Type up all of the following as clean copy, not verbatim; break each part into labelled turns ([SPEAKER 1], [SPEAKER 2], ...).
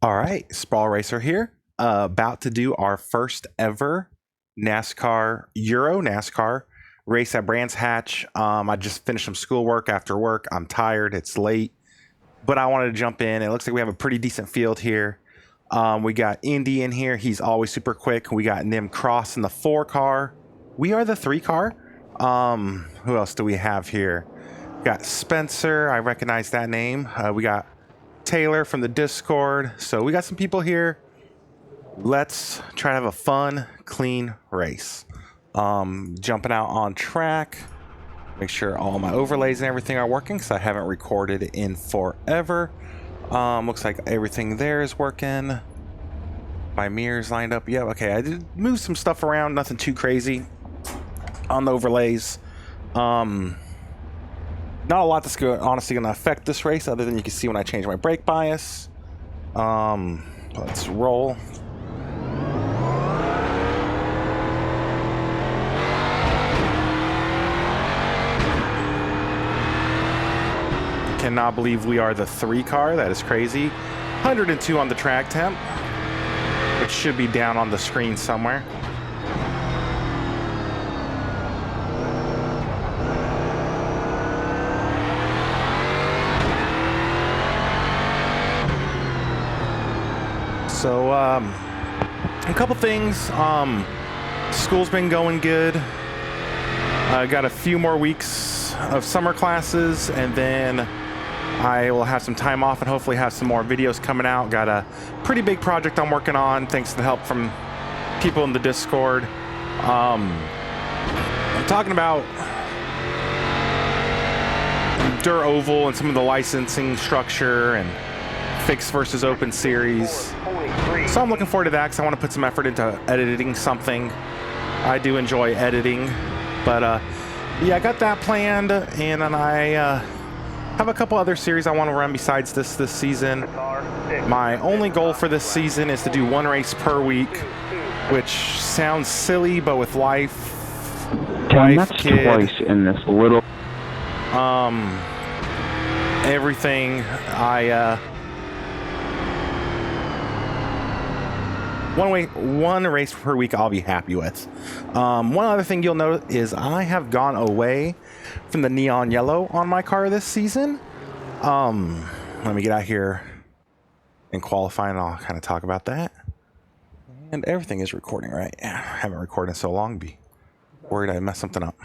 [SPEAKER 1] All right, Sprawl Racer here, about to do our first ever EuroNASCAR race at Brands Hatch. I just finished some schoolwork after work. I'm tired. It's late, but I wanted to jump in. It looks like we have a pretty decent field here. We got Indy in here. He's always super quick. We got Nim Cross in the 4 car. We are the 3 car. Who else do we have here? We got Spencer. I recognize that name. We got Taylor from the Discord. So we got some people here. Let's try to have a fun, clean race. Jumping out on track. Make sure all my overlays and everything are working because I haven't recorded in forever. Looks like everything there is working. My mirrors lined up. Yeah, okay. I did move some stuff around. Nothing too crazy on the overlays. Not a lot that's honestly going to affect this race other than you can see when I change my brake bias. Let's roll. Cannot believe we are the 3 car. That is crazy. 102 on the track temp, which should be down on the screen somewhere. So, a couple things. School's been going good. I got a few more weeks of summer classes, and then I will have some time off and hopefully have some more videos coming out. Got a pretty big project I'm working on, thanks to the help from people in the Discord. I'm talking about Dur Oval and some of the licensing structure and fixed versus open series. So I'm looking forward to that because I want to put some effort into editing something. I do enjoy editing, but yeah, I got that planned, and then I have a couple other series I want to run besides this season. My only goal for this season is to do 1 race per week, which sounds silly, but with life, kid,
[SPEAKER 2] twice in this little
[SPEAKER 1] everything, one race per week I'll be happy with. One other thing you'll note is I have gone away from the neon yellow on my car this season. Let me get out here and qualify, and I'll kind of talk about that. And everything is recording, right? I haven't recorded in so long. Be worried I messed something up.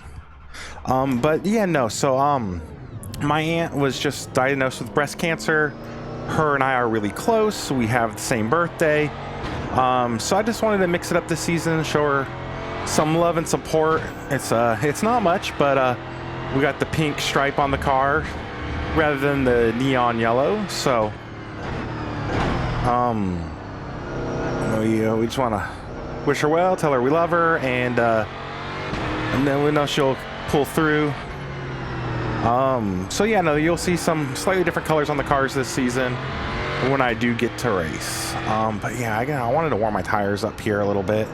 [SPEAKER 1] But yeah, no. So my aunt was just diagnosed with breast cancer. Her and I are really close. We have the same birthday. So I just wanted to mix it up this season, show her some love and support. It's not much, but we got the pink stripe on the car rather than the neon yellow. So we just want to wish her well, tell her we love her, and then we know she'll pull through. So yeah, no, you'll see some slightly different colors on the cars this season when I do get to race. But yeah, I wanted to warm my tires up here a little bit.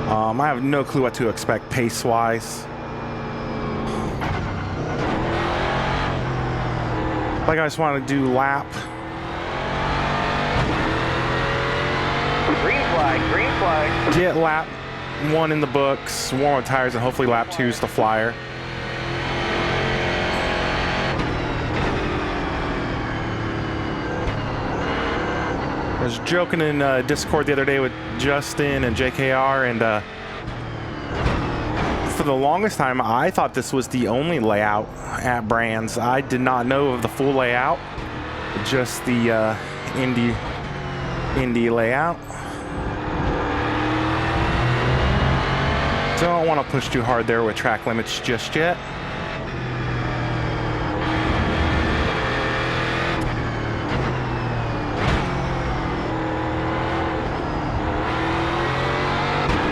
[SPEAKER 1] I have no clue what to expect pace-wise. Like, I just want to do lap.
[SPEAKER 3] Green flag, green flag.
[SPEAKER 1] Get lap 1 in the books, warm my tires, and hopefully lap 2 is the flyer. I was joking in Discord the other day with Justin and JKR, and for the longest time I thought this was the only layout at Brands. I did not know of the full layout, just the Indy layout. Don't want to push too hard there with track limits just yet.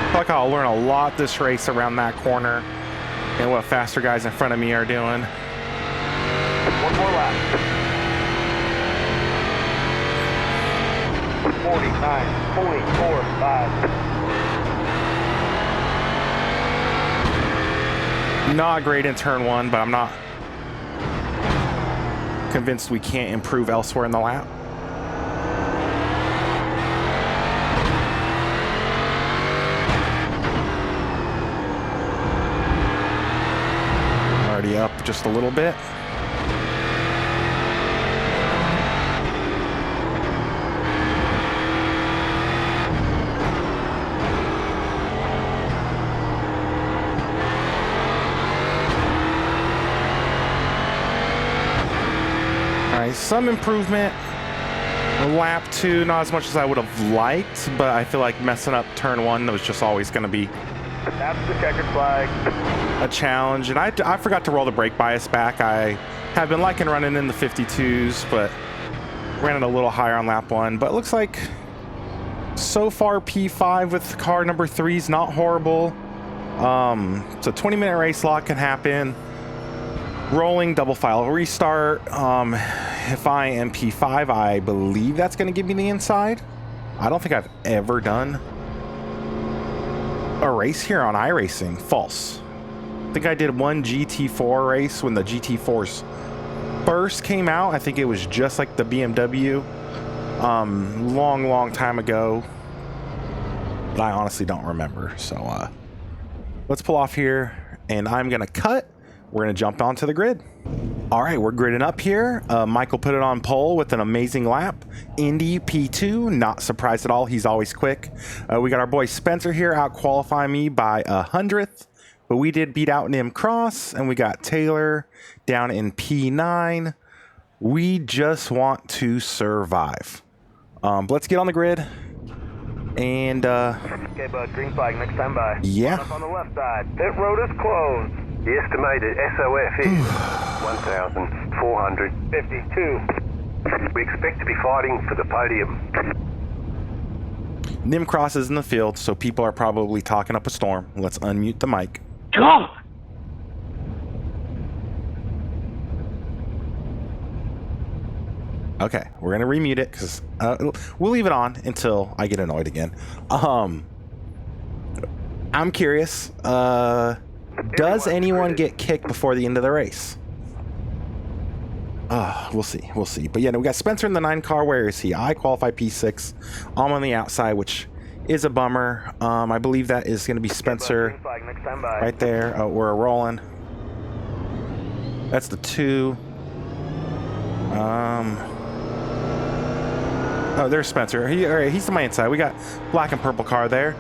[SPEAKER 1] I feel like I'll learn a lot this race around that corner and what faster guys in front of me are doing.
[SPEAKER 3] 1 more lap. 49.45.
[SPEAKER 1] Not great in turn 1, but I'm not convinced we can't improve elsewhere in the lap. already up just a little bit. All right, some improvement. Lap 2, not as much as I would have liked, but I feel like messing up turn 1 was just always going to be
[SPEAKER 3] That's the checkered flag.
[SPEAKER 1] a challenge. And I forgot to roll the brake bias back. I have been liking running in the 52s, but ran it a little higher on lap 1. But it looks like so far P5 with car number 3 is not horrible. So 20-minute race lock can happen. Rolling double file restart. If I am P5, I believe that's going to give me the inside. I don't think I've ever done a race here on iRacing. False. I think I did one GT4 race when the GT4s first came out. I think it was just like the BMW. Long time ago. But I honestly don't remember. So let's pull off here, and I'm going to cut. We're going to jump onto the grid. All right, we're gridding up here. Michael put it on pole with an amazing lap. Indy P2, not surprised at all. He's always quick. We got our boy Spencer here out qualifying me by 100th, but we did beat out Nim Cross, and we got Taylor down in P9. We just want to survive. Let's get on the grid. And
[SPEAKER 3] Okay, bud, green flag next time by.
[SPEAKER 1] yeah.
[SPEAKER 3] Up on the left side. Pit road is closed.
[SPEAKER 2] The estimated SOF is 1,452. We expect to be fighting for the podium.
[SPEAKER 1] Nim Cross is in the field, so people are probably talking up a storm. Let's unmute the mic.
[SPEAKER 2] God!
[SPEAKER 1] Okay, we're gonna remute it because we'll leave it on until I get annoyed again. I'm curious. Does anyone get kicked before the end of the race? We'll see. We'll see. But yeah, no, we got Spencer in the 9 car. Where is he? I qualify P6. I'm on the outside, which is a bummer. I believe that is going to be Spencer
[SPEAKER 3] Green flag next time by.
[SPEAKER 1] right there. We're rolling. That's the 2. Oh, there's Spencer. All right, he's on my inside. We got black and purple car there.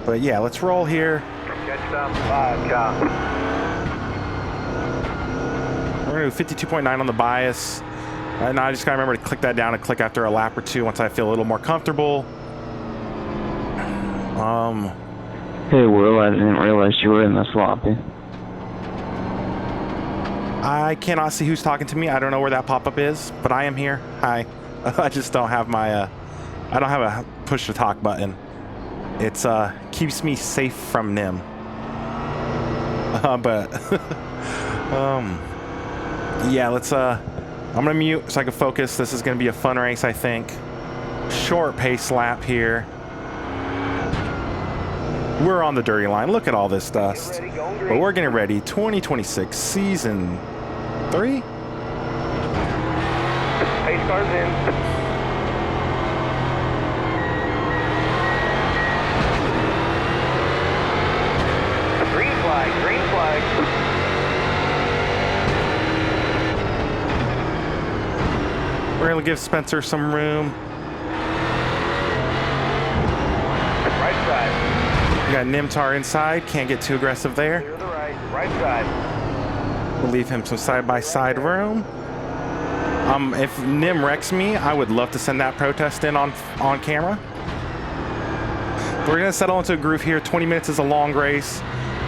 [SPEAKER 1] But yeah, let's roll here.
[SPEAKER 2] Catch up. 5 car.
[SPEAKER 1] We're going to do 52.9 on the bias. And I just got to remember to click that down and click after a lap or 2 once I feel a little more comfortable.
[SPEAKER 4] Hey, Will, I didn't realize you were in the sloppy.
[SPEAKER 1] I cannot see who's talking to me. I don't know where that pop-up is, but I am here. Hi. I just don't have my, I don't have a push to talk button. It's, keeps me safe from Nim. Yeah, let's, I'm gonna mute so I can focus. This is gonna be a fun race, I think. Short pace lap here. We're on the dirty line. Look at all this dust. But we're getting ready. 2026 season 3.
[SPEAKER 3] Pace cars in. Green flag, green flag.
[SPEAKER 1] We're gonna give Spencer some room.
[SPEAKER 3] Right side.
[SPEAKER 1] We got Nimtar inside. Can't get too aggressive there.
[SPEAKER 3] Clear the right. Right side.
[SPEAKER 1] We'll leave him some side-by-side room. If Nim wrecks me, I would love to send that protest in on camera. We're gonna settle into a groove here. 20 minutes is a long race.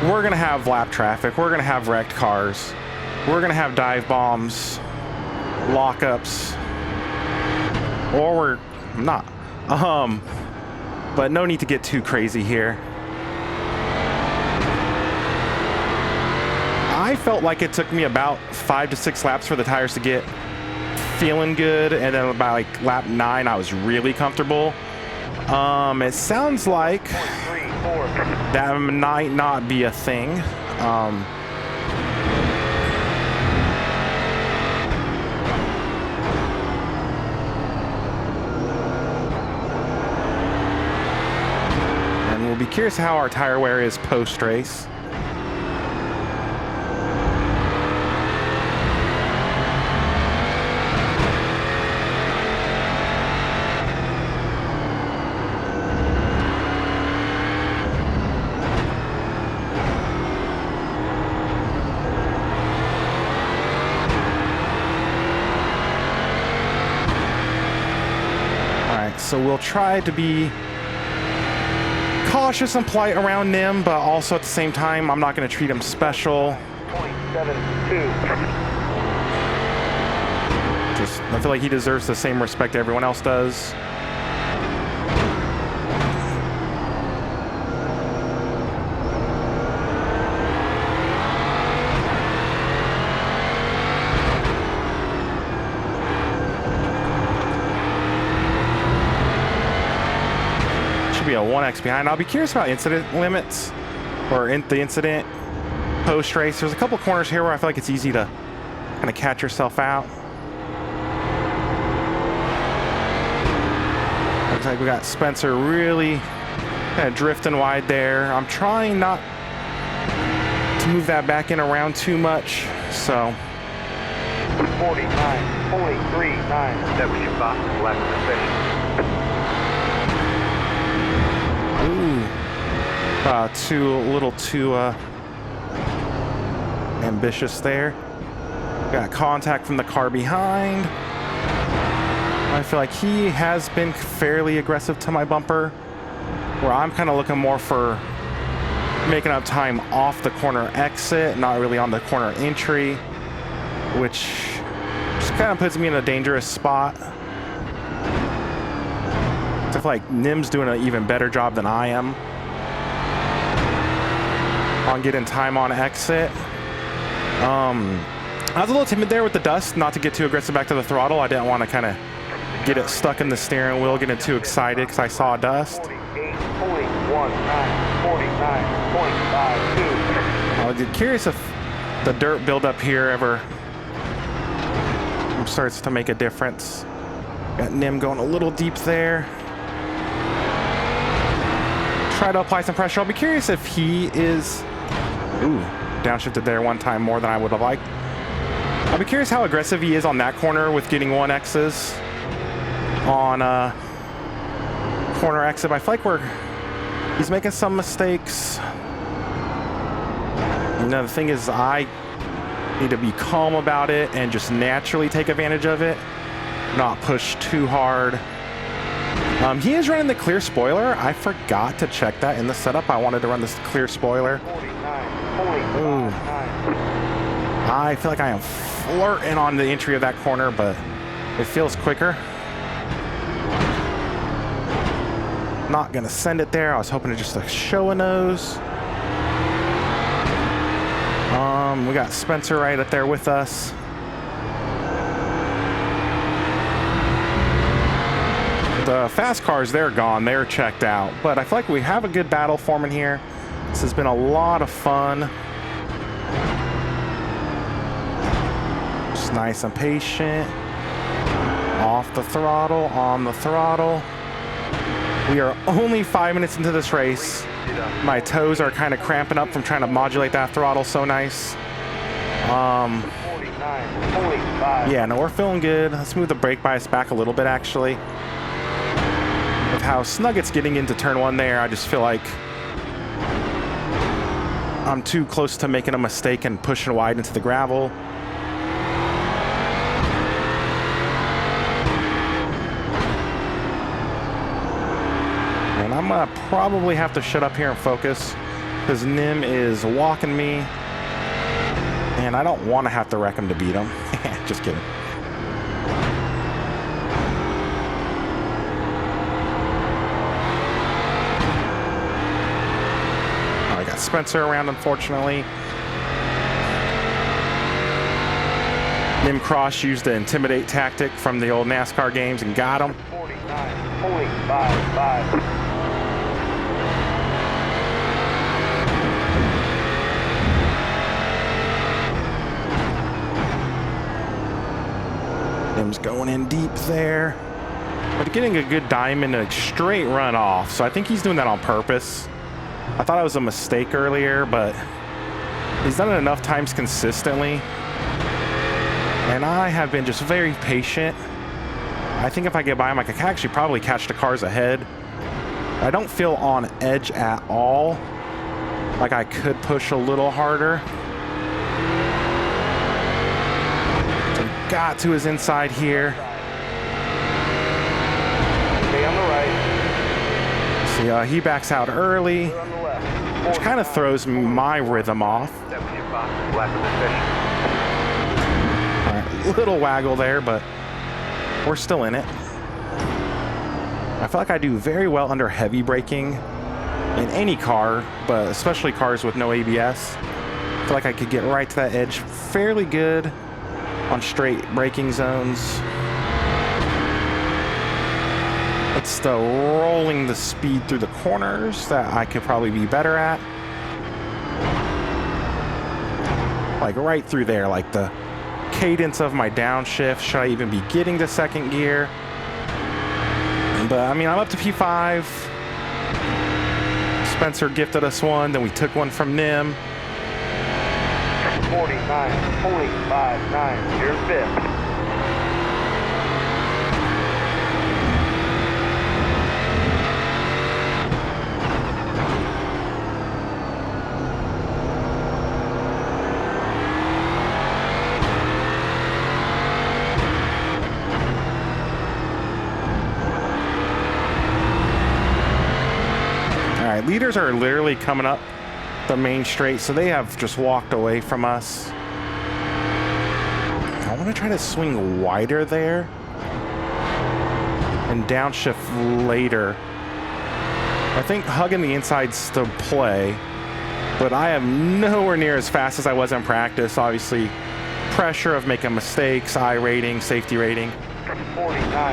[SPEAKER 1] We're gonna have lap traffic. We're gonna have wrecked cars. We're gonna have dive bombs, lockups, or we're not. But no need to get too crazy here. I felt like it took me about 5 to 6 laps for the tires to get feeling good, and then by like lap 9 I was really comfortable. It sounds like
[SPEAKER 3] 3, 4.
[SPEAKER 1] that might not be a thing. And we'll be curious how our tire wear is post-race. So we'll try to be cautious and polite around Nim, but also at the same time, I'm not going to treat him special.
[SPEAKER 3] 0.72.
[SPEAKER 1] I feel like he deserves the same respect everyone else does. Should be a 1x behind. I'll be curious about incident limits or the incident post race. There's a couple corners here where I feel like it's easy to kind of catch yourself out. Looks like we got Spencer really kind of drifting wide there. I'm trying not to move that back in around too much. So
[SPEAKER 3] 49, 43, 9.
[SPEAKER 2] That was your fastest lap of the session.
[SPEAKER 1] ooh, a little too ambitious there. Got contact from the car behind. I feel like he has been fairly aggressive to my bumper, where I'm kind of looking more for making up time off the corner exit, not really on the corner entry, which just kind of puts me in a dangerous spot. I feel like Nim's doing an even better job than I am on getting time on exit. I was a little timid there with the dust, not to get too aggressive back to the throttle. I didn't want to kind of get it stuck in the steering wheel, getting too excited because I saw dust.
[SPEAKER 3] 48.19, 49.52.
[SPEAKER 1] I was curious if the dirt buildup here ever starts to make a difference. Got Nim going a little deep there. Try to apply some pressure. I'll be curious if he is... Ooh, downshifted there one time more than I would have liked. I'll be curious how aggressive he is on that corner with getting 1Xs on corner exit. I feel like he's making some mistakes. You know, the thing is, I need to be calm about it and just naturally take advantage of it, not push too hard. He is running the clear spoiler. I forgot to check that in the setup. I wanted to run this clear spoiler. Ooh. I feel like I am flirting on the entry of that corner, but it feels quicker. Not gonna send it there. I was hoping to just show a nose. We got Spencer right up there with us. The fast cars, they're gone. They're checked out. But I feel like we have a good battle forming here. This has been a lot of fun. Just nice and patient. Off the throttle, on the throttle. We are only 5 minutes into this race. My toes are kind of cramping up from trying to modulate that throttle so nice. Yeah, no, we're feeling good. Let's move the brake bias back a little bit, actually. With how snug it's getting into turn one there, I just feel like I'm too close to making a mistake and pushing wide into the gravel. And I'm gonna probably have to shut up here and focus because Nim is walking me. And I don't want to have to wreck him to beat him. Just kidding. Oh, I got Spencer around, unfortunately. Nim Cross used the intimidate tactic from the old NASCAR games and got him.
[SPEAKER 3] 49.55.
[SPEAKER 1] Nim's going in deep there, but getting a good diamond and a straight run off. So I think he's doing that on purpose. I thought it was a mistake earlier, but he's done it enough times consistently. And I have been just very patient. I think if I get by him, I could actually probably catch the cars ahead. I don't feel on edge at all. Like I could push a little harder. Got to his inside here.
[SPEAKER 3] Stay on the
[SPEAKER 1] See, he backs out early,
[SPEAKER 3] On the left.
[SPEAKER 1] which kind of throws my rhythm off.
[SPEAKER 2] 75 lap of the session.
[SPEAKER 1] All right, little waggle there, but we're still in it. I feel like I do very well under heavy braking in any car, but especially cars with no ABS. I feel like I could get right to that edge fairly good on straight braking zones. It's still rolling the speed through the corners that I could probably be better at. Like right through there, like the cadence of my downshift. Should I even be getting to second gear? But I mean, I'm up to P5. Spencer gifted us one, then we took one from Nim.
[SPEAKER 3] 49.59. You're fifth.
[SPEAKER 1] All right, leaders are literally coming up the main straight, so they have just walked away from us. I want to try to swing wider there and downshift later. I think hugging the inside's the play, but I am nowhere near as fast as I was in practice. Obviously, pressure of making mistakes, I rating, safety rating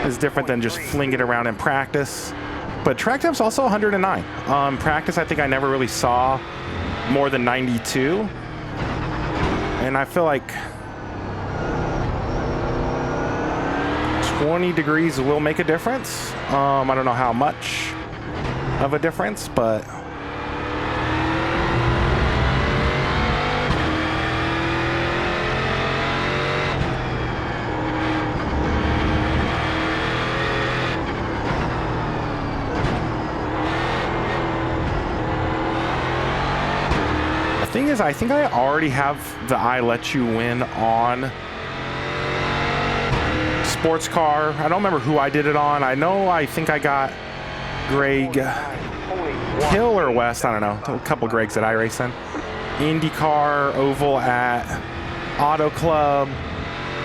[SPEAKER 1] is different than just flinging it around in practice. But track time's also 109. Practice, I think I never really saw more than 92. And I feel like 20 degrees will make a difference. I don't know how much of a difference, but thing is, I think I already have the I Let You Win on sports car. I don't remember who I did it on. I think I got Greg Hill or West. I don't know. A couple Gregs at iRacing. IndyCar Oval at Auto Club.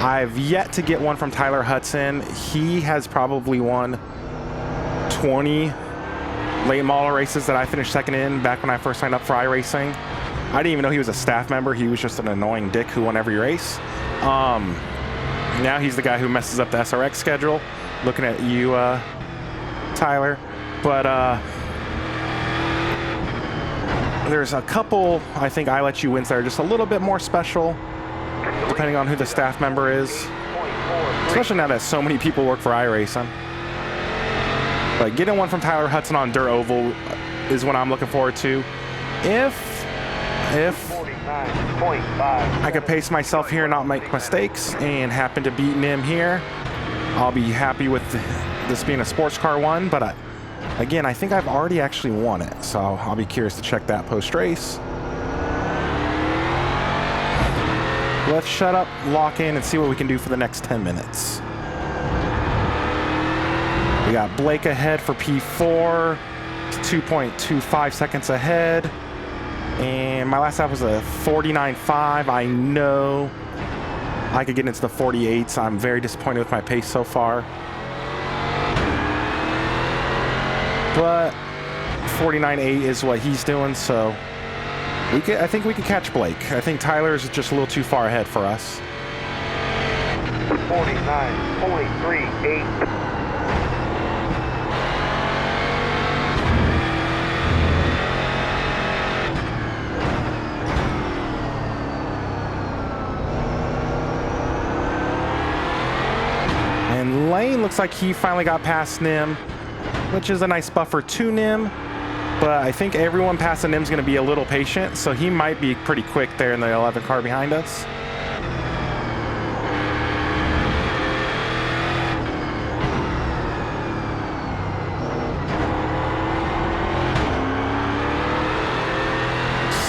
[SPEAKER 1] I've yet to get one from Tyler Hudson. He has probably won 20 late model races that I finished second in back when I first signed up for iRacing. I didn't even know he was a staff member. He was just an annoying dick who won every race. Now he's the guy who messes up the SRX schedule. Looking at you, Tyler. But there's a couple, I think, I Let You Wins that are just a little bit more special, depending on who the staff member is. Especially now that so many people work for iRacing. But getting one from Tyler Hudson on Dirt Oval is what I'm looking forward to. If I could pace myself here and not make mistakes and happen to beat Nim here, I'll be happy with this being a sports car one. But again, I think I've already actually won it, so I'll be curious to check that post-race. Let's shut up, lock in, and see what we can do for the next 10 minutes. We got Blake ahead for P4. It's 2.25 seconds ahead. And my last lap was a 49.5. I know I could get into the 48s. I'm very disappointed with my pace so far. But 49.8 is what he's doing, so I think we could catch Blake. I think Tyler's just a little too far ahead for us.
[SPEAKER 3] 49.38.
[SPEAKER 1] And Lane looks like he finally got past Nim, which is a nice buffer to Nim. But I think everyone past Nim's going to be a little patient, so he might be pretty quick there in the 11 car behind us.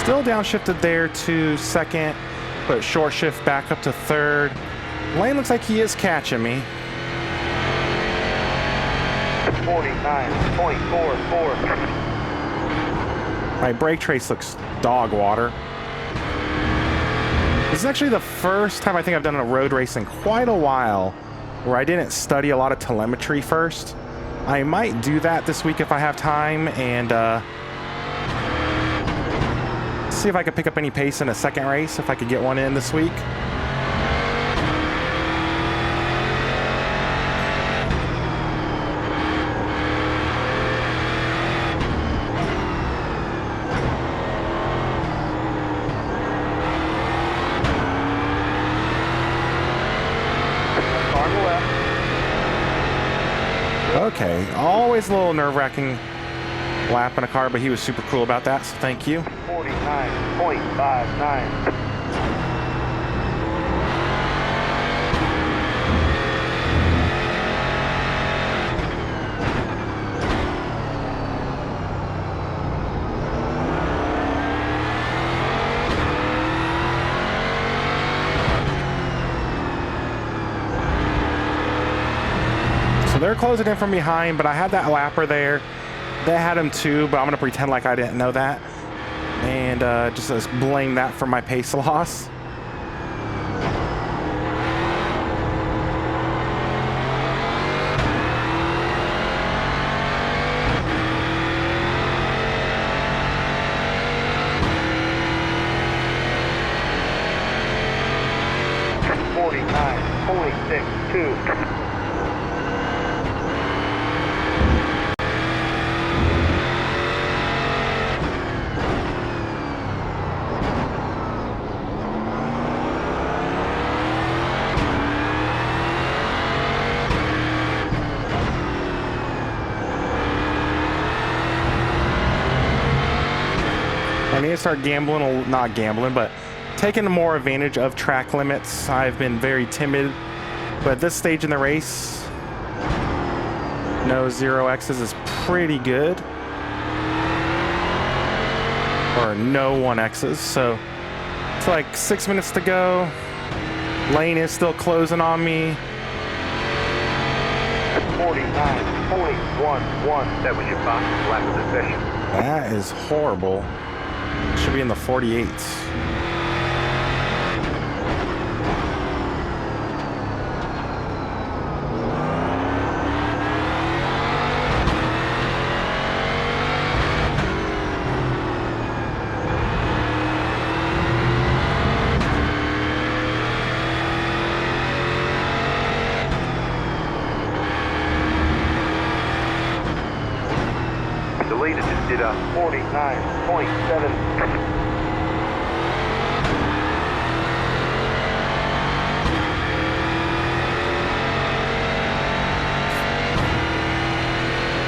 [SPEAKER 1] Still downshifted there to second, but short shift back up to third. Lane looks like he is catching me.
[SPEAKER 3] 49.44.
[SPEAKER 1] My brake trace looks dog water. This is actually the first time I think I've done a road race in quite a while where I didn't study a lot of telemetry first. I might do that this week if I have time and see if I could pick up any pace in a second race, if I could get one in this week. Okay, always a little nerve-wracking lap in a car, but he was super cool about that, so thank you.
[SPEAKER 3] 49.59.
[SPEAKER 1] So they're closing in from behind, but I had that lapper there. They had him too, but I'm going to pretend like I didn't know that. And just blame that for my pace loss. I need to start gambling, not gambling, but taking more advantage of track limits. I've been very timid, but at this stage in the race, no 0Xs is pretty good. Or no 1Xs, so it's like 6 minutes to go. Lane is still closing on me.
[SPEAKER 3] 49.11.
[SPEAKER 2] That was your fastest lap of the session.
[SPEAKER 1] That is horrible. Should be in the 48s.
[SPEAKER 2] The leader just did a
[SPEAKER 3] 49.7.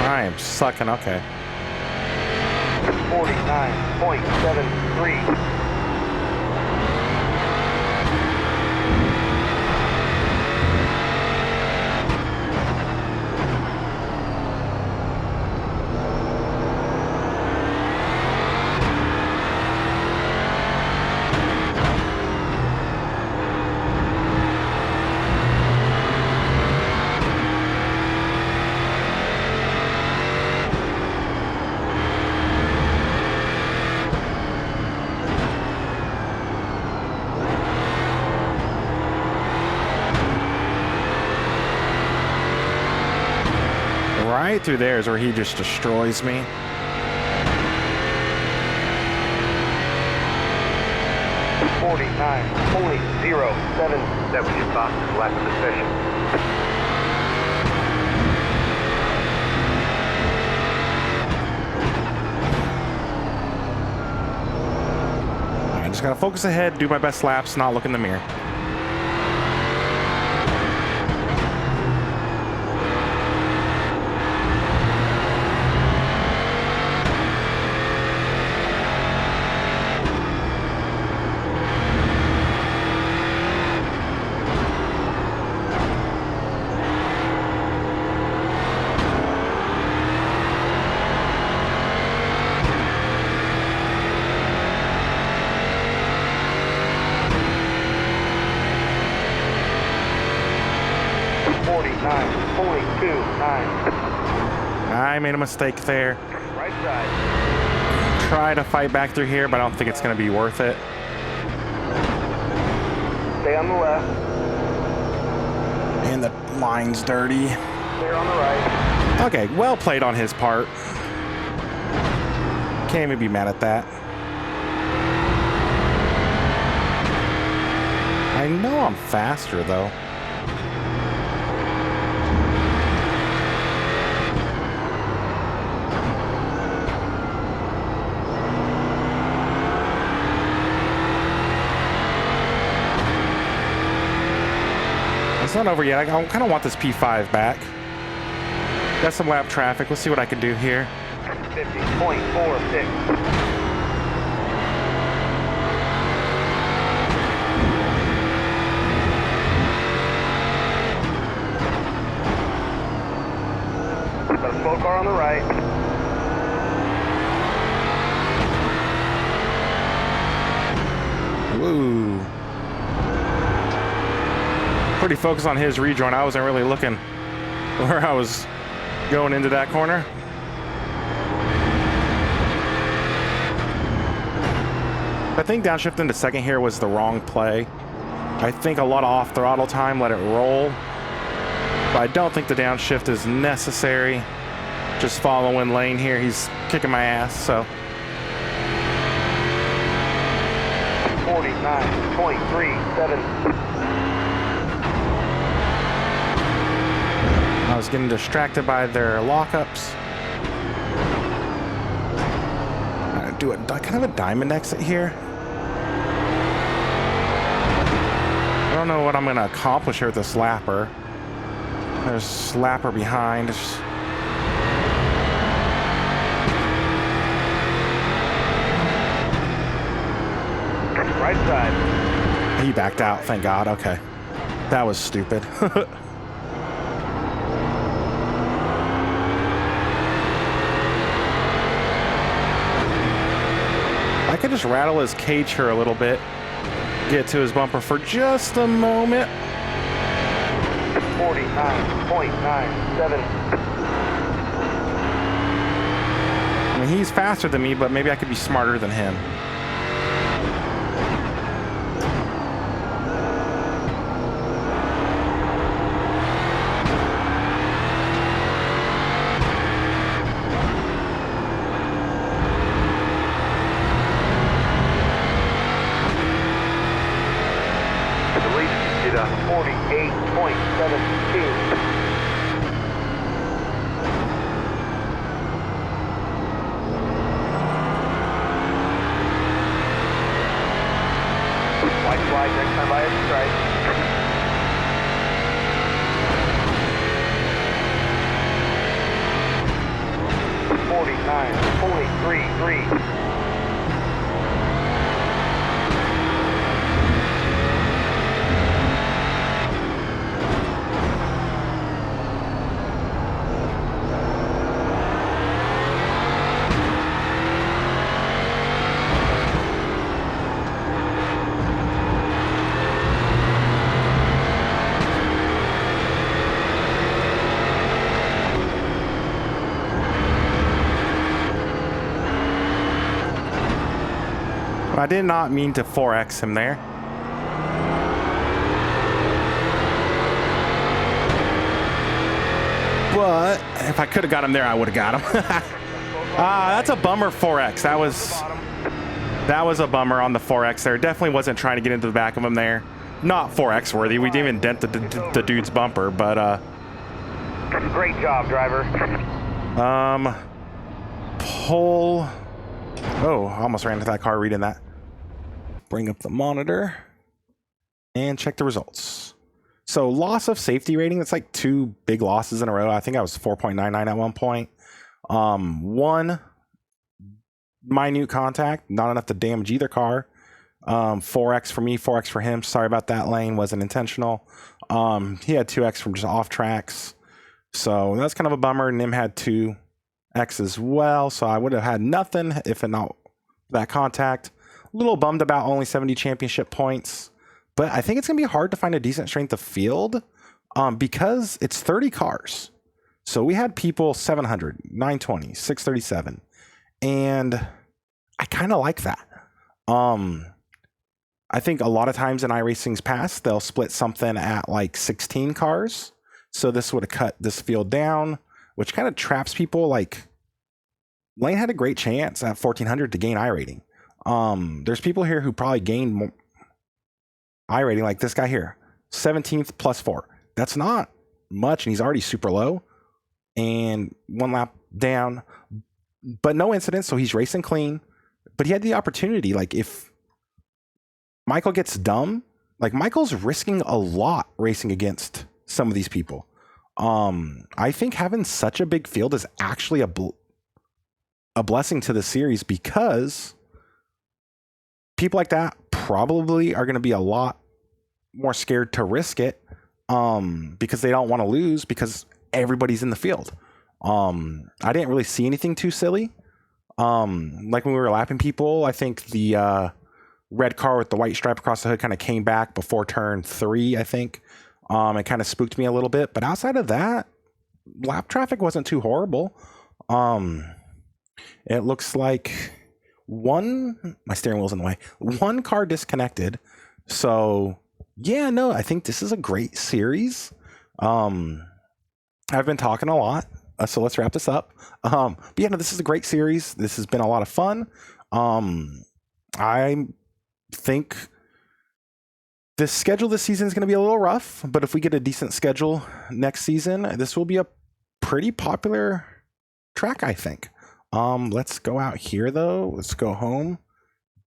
[SPEAKER 1] I am sucking, okay.
[SPEAKER 3] 49.73.
[SPEAKER 1] Right through there is where he just destroys me.
[SPEAKER 2] That was your fastest lap of the session.
[SPEAKER 1] I just gotta focus ahead, do my best laps, not look in the mirror.
[SPEAKER 3] .9.
[SPEAKER 1] I made a mistake there.
[SPEAKER 3] Right side.
[SPEAKER 1] Try to fight back through here, but I don't think it's going to be worth it.
[SPEAKER 3] Stay on the left.
[SPEAKER 1] And the line's dirty.
[SPEAKER 3] Clear on the right.
[SPEAKER 1] Okay, well played on his part. Can't even be mad at that. I know I'm faster, though. It's not over yet. I kind of want this P5 back. Got some lap traffic. Let's see what I can do here.
[SPEAKER 3] 50.46. Got a slow car on the right.
[SPEAKER 1] Woo. Pretty focused on his rejoin. I wasn't really looking where I was going into that corner. I think downshifting to second here was the wrong play. I think a lot of off throttle time, let it roll. But I don't think the downshift is necessary. Just following lane here. He's kicking my ass, so.
[SPEAKER 3] 49.37.
[SPEAKER 1] I was getting distracted by their lockups. I do kind of a diamond exit here. I don't know what I'm going to accomplish here with this slapper. There's a slapper behind.
[SPEAKER 3] Right side.
[SPEAKER 1] He backed out, thank God. Okay. That was stupid. I could just rattle his cage here a little bit. Get to his bumper for just a moment.
[SPEAKER 3] 49.97.
[SPEAKER 1] I mean, he's faster than me, but maybe I could be smarter than him.
[SPEAKER 2] The lead did a
[SPEAKER 3] 48.72. White flag next time by a stripe. .49.333.
[SPEAKER 1] I did not mean to 4X him there. But if I could have got him there, I would have got him. That's a bummer 4X. That was a bummer on the 4X there. Definitely wasn't trying to get into the back of him there. Not 4X worthy. We didn't even dent the dude's bumper, but
[SPEAKER 3] Great job, driver.
[SPEAKER 1] pull. Oh, I almost ran into that car reading that. Bring up the monitor and check the results. So loss of safety rating, that's like 2 big losses in a row. I think I was 4.99 at one point. 1 minute contact, not enough to damage either car. 4X for me, 4X for him. Sorry about that, lane, wasn't intentional. He had 2X from just off tracks. So that's kind of a bummer. Nim had 2X as well. So I would have had nothing if it not that contact. A little bummed about only 70 championship points, but I think it's going to be hard to find a decent strength of field because it's 30 cars. So we had people 700, 920, 637. And I kind of like that. I think a lot of times in iRacing's past, they'll split something at like 16 cars. So this would have cut this field down, which kind of traps people. Like Lane had a great chance at 1400 to gain iRating. There's people here who probably gained more iRating, like this guy here, 17th plus 4. That's not much, and he's already super low. And 1 lap down, but no incidents, so he's racing clean. But he had the opportunity, like if Michael gets dumb, like Michael's risking a lot racing against some of these people. I think having such a big field is actually a blessing to the series, because people like that probably are going to be a lot more scared to risk it, because they don't want to lose because everybody's in the field. I didn't really see anything too silly. Like when we were lapping people, I think the red car with the white stripe across the hood kind of came back before turn 3, I think. It kind of spooked me a little bit, but outside of that, lap traffic wasn't too horrible. It looks like my steering wheel's in the way, one car disconnected. So yeah, no, I think this is a great series. I've been talking a lot, so let's wrap this up. But yeah, no, this is a great series. This has been a lot of fun. I think the schedule this season is going to be a little rough, but if we get a decent schedule next season, this will be a pretty popular track, I think. Let's go out here though. Let's go home.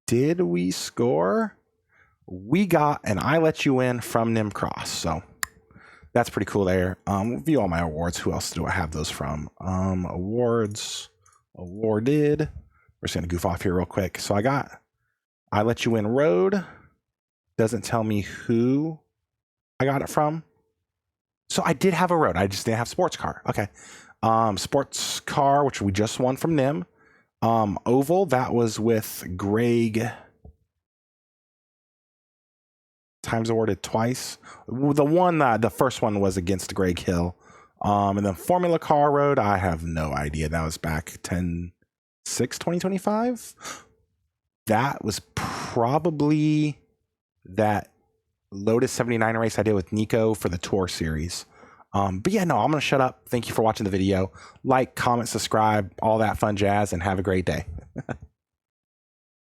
[SPEAKER 1] Did we score? We got an I Let You In from Nim Cross. So that's pretty cool there. View all my awards. Who else do I have those from? Awards, awarded. We're just going to goof off here real quick. So I got I Let You In Road. Doesn't tell me who I got it from. So I did have a road. I just didn't have sports car. Okay. Sports car, which we just won from Nim. Oval, that was with Greg. Times awarded twice. The first one was against Greg Hill. And then Formula Car Road, I have no idea. That was back 10/6/2025. That was probably that Lotus 79 race I did with Nico for the Tour series. But yeah, no, I'm going to shut up. Thank you for watching the video. Like, comment, subscribe, all that fun jazz, and have a great day.